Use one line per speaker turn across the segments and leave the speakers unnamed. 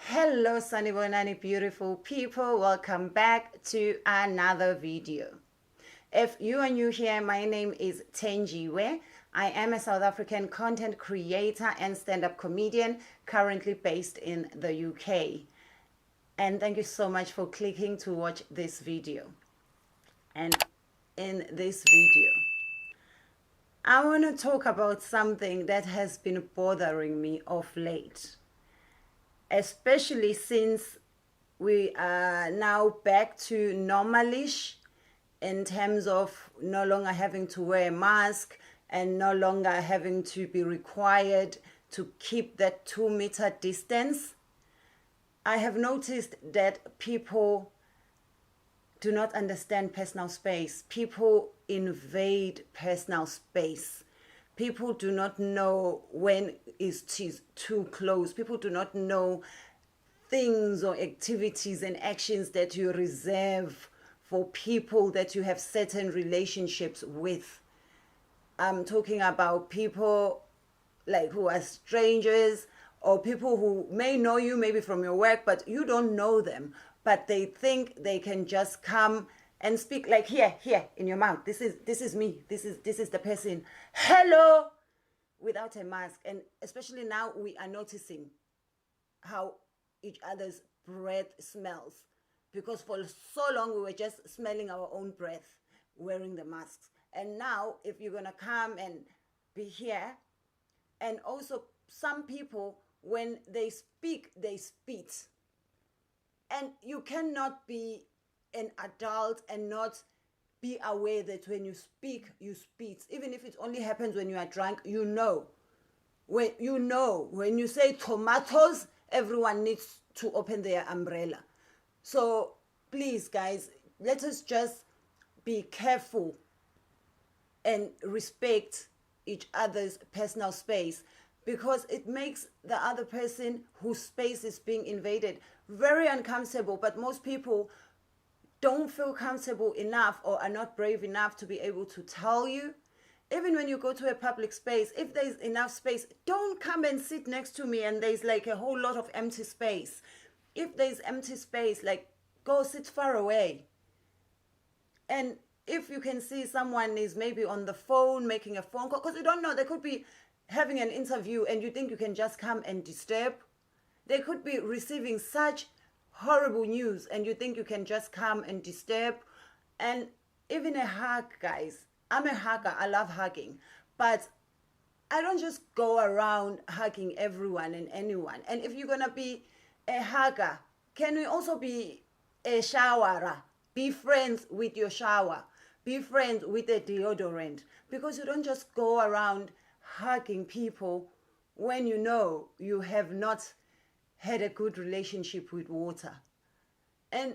Hello Sanibonani beautiful people, welcome back to another video. If you are new here, my name is 𝙏𝙝𝙖𝙠. I am a South African content creator and stand-up comedian currently based in the UK. And thank you so much for clicking to watch this video. And in this video, I want to talk about something that has been bothering me of late, especially since we are now back to normalish in terms of no longer having to wear a mask and no longer having to be required to keep that 2-meter distance. I have noticed that people do not understand personal space. People invade personal space. People do not know when is too close. People do not know things or activities and actions that you reserve for people that you have certain relationships with. I'm talking about people like who are strangers or people who may know you maybe from your work, but you don't know them, but they think they can just come and speak like here in your mouth. This is me. This is the person. Hello, without a mask. And especially now we are noticing how each other's breath smells, because for so long we were just smelling our own breath wearing the masks. And now if you're gonna come and be here, and also some people when they speak they spit, and you cannot be an adult and not be aware that when you speak you spit. Even if it only happens when you are drunk, you know when you say tomatoes, everyone needs to open their umbrella. So please guys, let us just be careful and respect each other's personal space, because it makes the other person whose space is being invaded very uncomfortable. But most people don't feel comfortable enough or are not brave enough to be able to tell you. Even when you go to a public space, if there's enough space, don't come and sit next to me and there's like a whole lot of empty space. If there's empty space, like go sit far away. And if you can see someone is maybe on the phone making a phone call, because you don't know, they could be having an interview and you think you can just come and disturb. They could be receiving such horrible news and you think you can just come and disturb. And even a hug, guys. I'm a hugger, I love hugging, but I don't just go around hugging everyone and anyone. And if you're gonna be a hugger, can we also be a showerer? Be friends with your shower. Be friends with the deodorant, because you don't just go around hugging people when you know you have not had a good relationship with water. And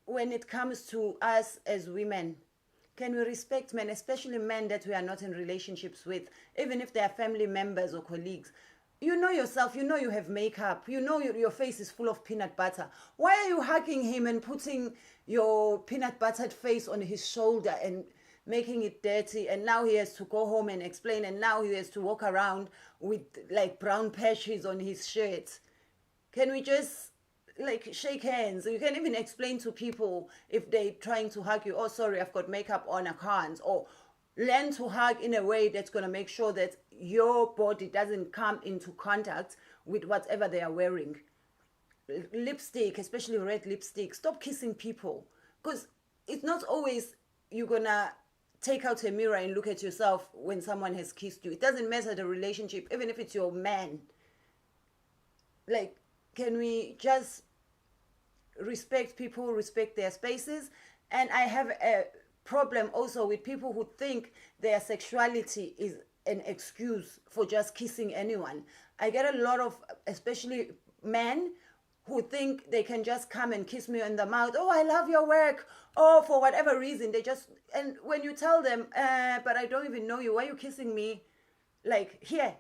when it comes to us as women, can we respect men, especially men that we are not in relationships with, even if they are family members or colleagues? You know yourself, you know you have makeup, you know your face is full of peanut butter. Why are you hugging him and putting your peanut buttered face on his shoulder and making it dirty? And now he has to go home and explain, and now he has to walk around with like brown patches on his shirt. Can we just like shake hands? You can even explain to people if they're trying to hug you, oh sorry, I've got makeup on, I can't. Or learn to hug in a way that's going to make sure that your body doesn't come into contact with whatever they are wearing. Lipstick, especially red lipstick, stop kissing people, because it's not always you're gonna take out a mirror and look at yourself when someone has kissed you. It doesn't matter the relationship, even if it's your man. Like, can we just respect people, respect their spaces? And I have a problem also with people who think their sexuality is an excuse for just kissing anyone. I get a lot of, especially men, who think they can just come and kiss me in the mouth. Oh, I love your work. Oh, for whatever reason, they just, and when you tell them, but I don't even know you, why are you kissing me? Like, here.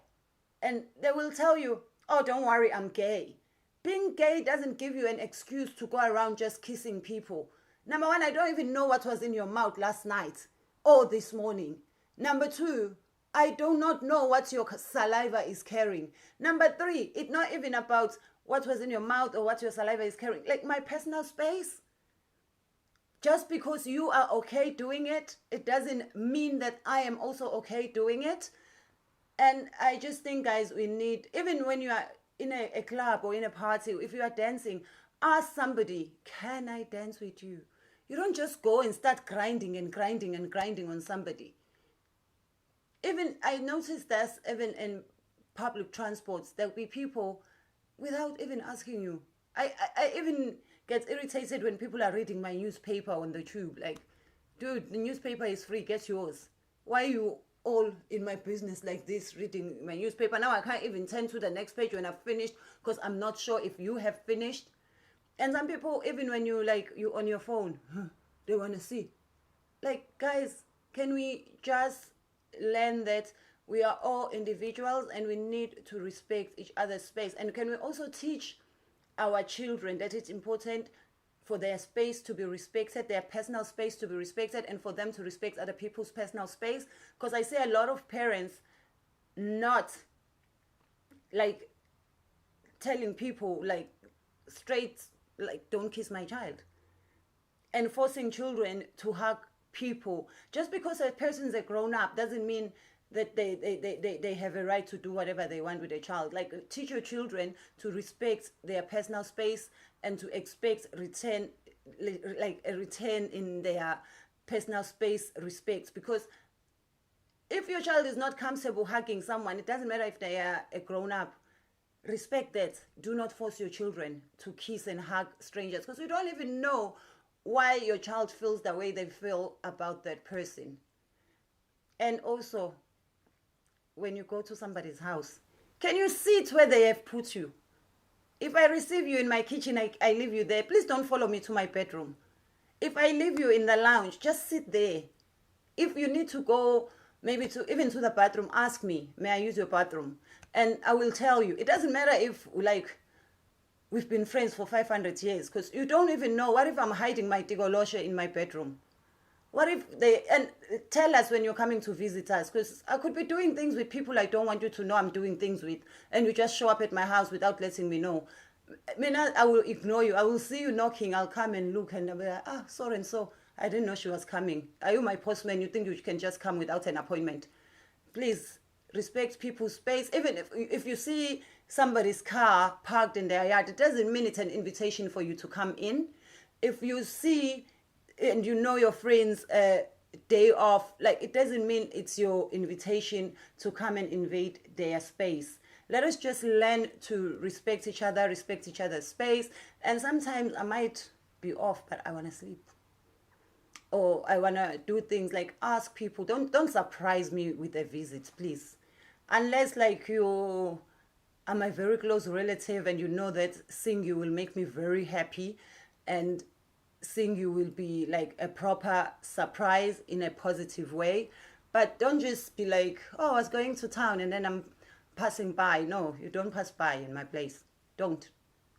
And they will tell you, oh, don't worry, I'm gay. Being gay doesn't give you an excuse to go around just kissing people. Number one, I don't even know what was in your mouth last night or this morning. Number two, I do not know what your saliva is carrying. Number three, it's not even about what was in your mouth or what your saliva is carrying. Like my personal space. Just because you are okay doing it, it doesn't mean that I am also okay doing it. And I just think, guys, we need, even when you are in a club or in a party, if you are dancing, ask somebody, can I dance with you? You don't just go and start grinding and grinding and grinding on somebody. Even I noticed that even in public transports, there'll be people without even asking you. I even get irritated when people are reading my newspaper on the tube. Like, dude, the newspaper is free, get yours. Why are you all in my business like this reading my newspaper? Now I can't even turn to the next page when I've finished because I'm not sure if you have finished. And some people, even when you on your phone, they want to see. Like, guys, can we just learn that we are all individuals and we need to respect each other's space? And can we also teach our children that it's important for their space to be respected, their personal space to be respected, and for them to respect other people's personal space? Because I see a lot of parents not like telling people like straight, like, don't kiss my child, and forcing children to hug people. Just because a person's a grown-up doesn't mean that they have a right to do whatever they want with a child. Like, teach your children to respect their personal space and to expect return, like a return in their personal space respect. Because if your child is not comfortable hugging someone, it doesn't matter if they are a grown-up, respect that. Do not force your children to kiss and hug strangers, because you don't even know why your child feels the way they feel about that person. And also, when you go to somebody's house, can you sit where they have put you? If I receive you in my kitchen, I leave you there. Please don't follow me to my bedroom. If I leave you in the lounge, just sit there. If you need to go maybe even to the bathroom, ask me, may I use your bathroom? And I will tell you. It doesn't matter if like we've been friends for 500 years, because you don't even know. What if I'm hiding my 𝙏𝙗𝙖𝙑 in my bedroom? What if they, and tell us when you're coming to visit us, because I could be doing things with people I don't want you to know I'm doing things with, and you just show up at my house without letting me know. I mean, I will ignore you. I will see you knocking. I'll come and look, and I'll be like, ah, so and so. I didn't know she was coming. Are you my postman? You think you can just come without an appointment? Please respect people's space. Even if you see somebody's car parked in their yard, it doesn't mean it's an invitation for you to come in. If you see and you know your friends' day off, like, it doesn't mean it's your invitation to come and invade their space. Let us just learn to respect each other, respect each other's space. And sometimes I might be off, but I want to sleep, or I want to do things like ask people. Don't surprise me with a visit, please, unless like you are my very close relative and you know that seeing you will make me very happy, and seeing you will be like a proper surprise in a positive way. But don't just be like, oh, I was going to town and then I'm passing by. No, you don't pass by in my place. Don't.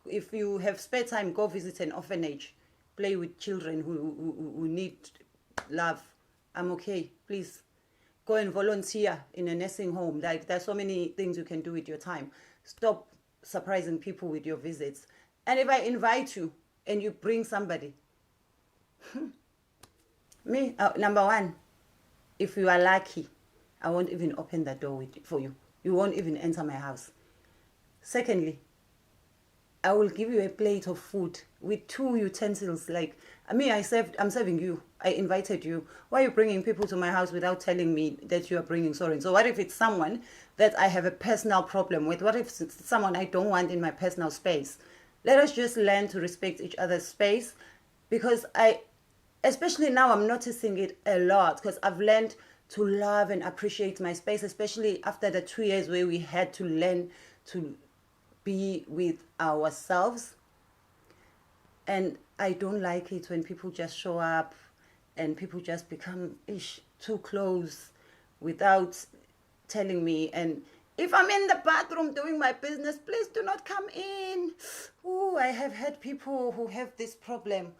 If you have spare time, go visit an orphanage, play with children who need love. I'm okay. Please go and volunteer in a nursing home. Like, there's so many things you can do with your time. Stop surprising people with your visits. And if I invite you and you bring somebody, me, number one, if you are lucky, I won't even open the door for you. You won't even enter my house. Secondly, I will give you a plate of food with 2 utensils. Like, I'm serving you. I invited you. Why are you bringing people to my house without telling me that you are bringing sorry? So what if it's someone that I have a personal problem with? What if it's someone I don't want in my personal space? Let us just learn to respect each other's space, because especially now I'm noticing it a lot, because I've learned to love and appreciate my space, especially after the 2 years where we had to learn to be with ourselves. And I don't like it when people just show up and people just become too close without telling me. And if I'm in the bathroom doing my business, please do not come in. Ooh, I have had people who have this problem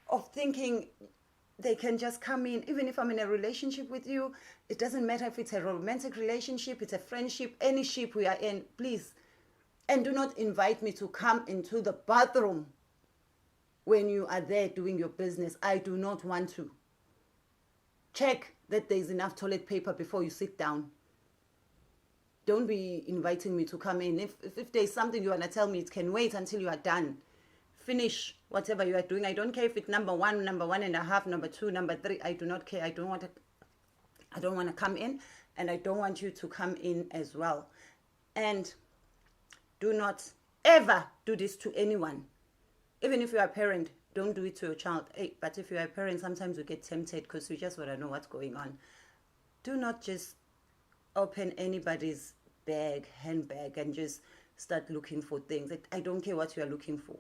of thinking they can just come in. Even if I'm in a relationship with you, it doesn't matter if it's a romantic relationship, it's a friendship, any ship we are in, please. And do not invite me to come into the bathroom when you are there doing your business. I do not want to. Check that there's enough toilet paper before you sit down. Don't be inviting me to come in. If there's something you want to tell me, it can wait until you are done. Finish whatever you are doing. I don't care if it's number 1, number 1.5, number 2, number 3. I do not care. I don't want to come in, and I don't want you to come in as well. And do not ever do this to anyone. Even if you are a parent, don't do it to your child. Hey, but if you are a parent, sometimes you get tempted because you just want to know what's going on. Do not just open anybody's handbag, and just start looking for things. I don't care what you are looking for.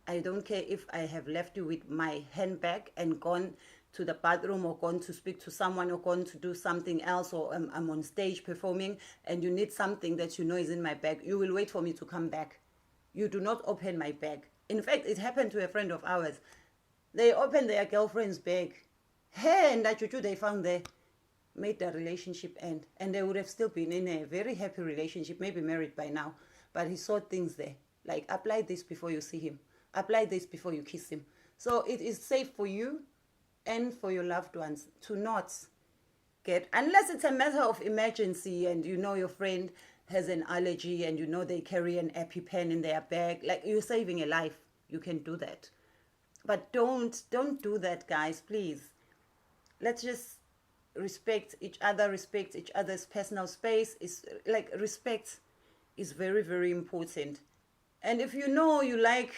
I don't care if I have left you with my handbag and gone to the bathroom, or gone to speak to someone, or gone to do something else, or I'm on stage performing and you need something that you know is in my bag. You will wait for me to come back. You do not open my bag. In fact, it happened to a friend of ours. They opened their girlfriend's bag. Hey, and that juju they found there made the relationship end. And they would have still been in a very happy relationship, maybe married by now. But he saw things there. Like, apply this before you see him. Apply this before you kiss him. So it is safe for you and for your loved ones to not get, unless it's a matter of emergency and you know your friend has an allergy and you know they carry an EpiPen in their bag, like you're saving a life, you can do that. But don't do that, guys, please. Let's just respect each other, respect each other's personal space. Is like, respect is very, very important. And if you know you like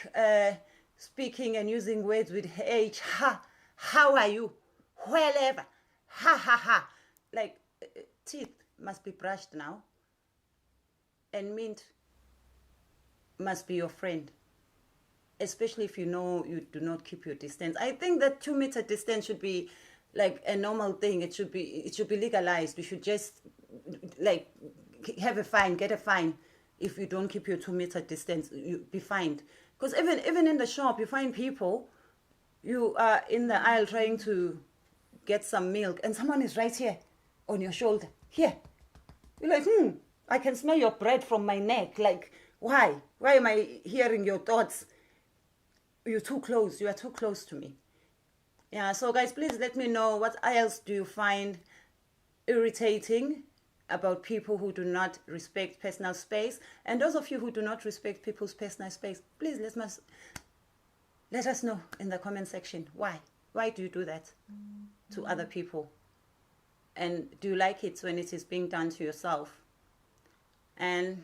speaking and using words with H, ha, how are you, wherever, ha ha ha, like teeth must be brushed now, and mint must be your friend, especially if you know you do not keep your distance. I think that 2-meter distance should be like a normal thing. It should be legalized. You should just like have a fine, get a fine if you don't keep your 2-meter distance. You be fined. Because even in the shop, you find people, you are in the aisle trying to get some milk, and someone is right here on your shoulder. Here. You're like, I can smell your breath from my neck. Like, why? Why am I hearing your thoughts? You're too close. You are too close to me. Yeah, so guys, please let me know what else do you find irritating about people who do not respect personal space. And those of you who do not respect people's personal space, please let us know in the comment section. Why do you do that to other people? And do you like it when it is being done to yourself? And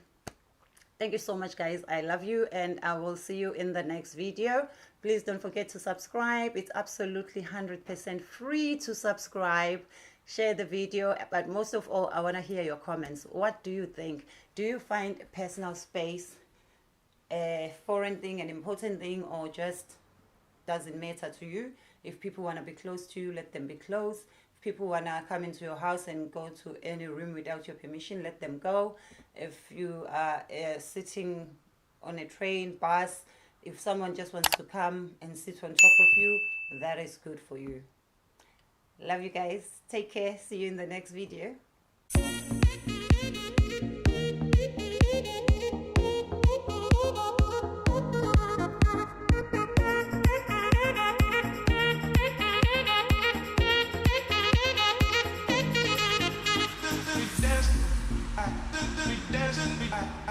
thank you so much, guys. I love you, and I will see you in the next video. Please don't forget to subscribe. It's absolutely 100% free to subscribe. Share the video, but most of all, I want to hear your comments. What do you think? Do you find personal space a foreign thing, an important thing, or just doesn't matter to you? If people want to be close to you, let them be close. If people want to come into your house and go to any room without your permission, let them go. If you are sitting on a train, bus, if someone just wants to come and sit on top of you, that is good for you. Love you guys. Take care. See you in the next video.